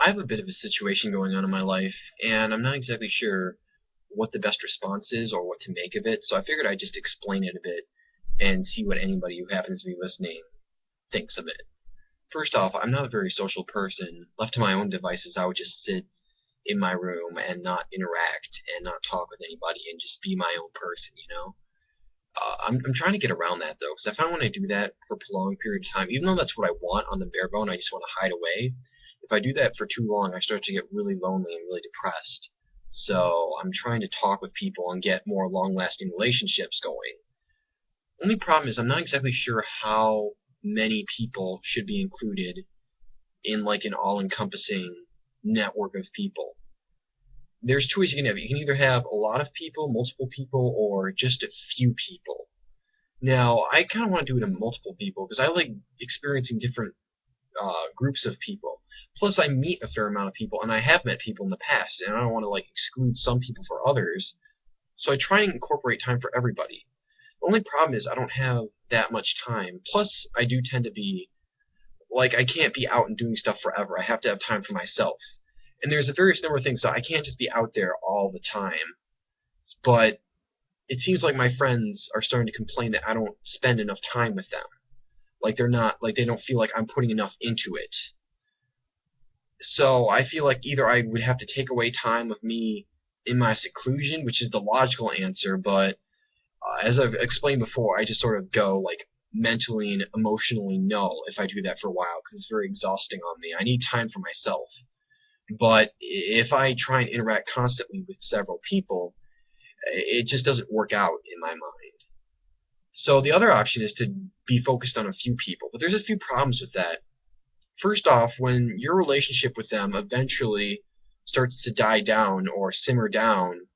I have a bit of a situation going on in my life, and I'm not exactly sure what the best response is or what to make of it, so I figured I'd just explain it a bit and see what anybody who happens to be listening thinks of it. First off, I'm not a very social person. Left to my own devices, I would just sit in my room and not interact and not talk with anybody and just be my own person. I'm trying to get around that though, because I find when I do that for a prolonged period of time, even though that's what I want on the bare bone, I just want to hide away. If I do that for too long, I start to get really lonely and really depressed. So I'm trying to talk with people and get more long-lasting relationships going. Only problem is I'm not exactly sure how many people should be included in like an all-encompassing network of people. There's two ways you can have it. You can either have a lot of people, multiple people, or just a few people. Now, I kind of want to do it in multiple people because I like experiencing different groups of people. Plus, I meet a fair amount of people, and I have met people in the past, and I don't want to like exclude some people for others. So I try and incorporate time for everybody. The only problem is I don't have that much time. Plus, I do tend to be like I can't be out and doing stuff forever. I have to have time for myself. And there's a various number of things, so I can't just be out there all the time. But it seems like my friends are starting to complain that I don't spend enough time with them. Like they don't feel like I'm putting enough into it. So I feel like either I would have to take away time of me in my seclusion, which is the logical answer, but as I've explained before, I just sort of go like mentally and emotionally null if I do that for a while because it's very exhausting on me. I need time for myself. But if I try and interact constantly with several people, it just doesn't work out in my mind. So the other option is to be focused on a few people, but there's a few problems with that. First off, when your relationship with them eventually starts to die down or simmer down,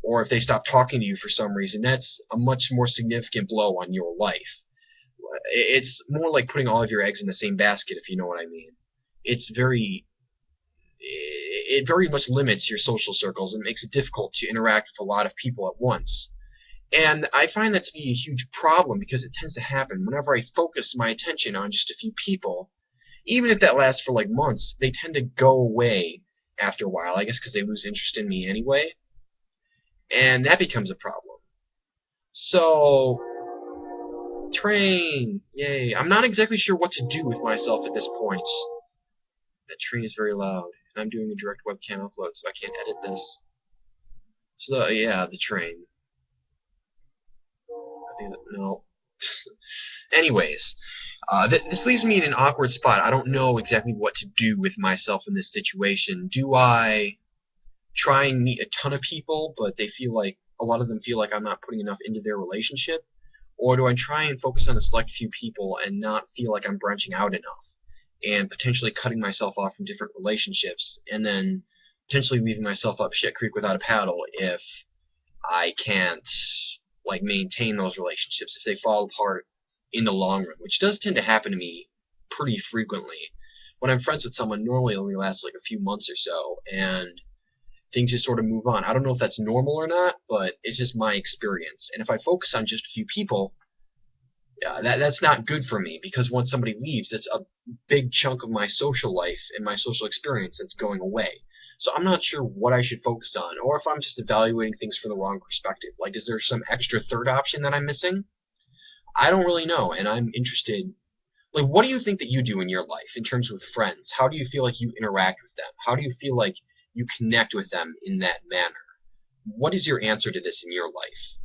or if they stop talking to you for some reason, that's a much more significant blow on your life. It's more like putting all of your eggs in the same basket, if you know what I mean. It's very it very much limits your social circles and makes it difficult to interact with a lot of people at once. And I find that to be a huge problem because it tends to happen whenever I focus my attention on just a few people. Even if that lasts for like months, they tend to go away after a while, I guess because they lose interest in me anyway. And that becomes a problem. So, train, yay. I'm not exactly sure what to do with myself at this point. That train is very loud, and I'm doing a direct webcam upload, so I can't edit this. So, yeah, the train. I think that, no. Anyways, this leaves me in an awkward spot. I don't know exactly what to do with myself in this situation. Do I try and meet a ton of people, but a lot of them feel like I'm not putting enough into their relationship? Or do I try and focus on a select few people and not feel like I'm branching out enough and potentially cutting myself off from different relationships and then potentially leaving myself up shit creek without a paddle if I can't like maintain those relationships if they fall apart in the long run, which does tend to happen to me pretty frequently. When I'm friends with someone, normally it only lasts like a few months or so, and things just sort of move on. I don't know if that's normal or not, but it's just my experience. And if I focus on just a few people, that's not good for me because once somebody leaves, that's a big chunk of my social life and my social experience that's going away. So I'm not sure what I should focus on, or if I'm just evaluating things from the wrong perspective. Like, is there some extra third option that I'm missing? I don't really know, and I'm interested. Like, what do you think that you do in your life in terms of friends? How do you feel like you interact with them? How do you feel like you connect with them in that manner? What is your answer to this in your life?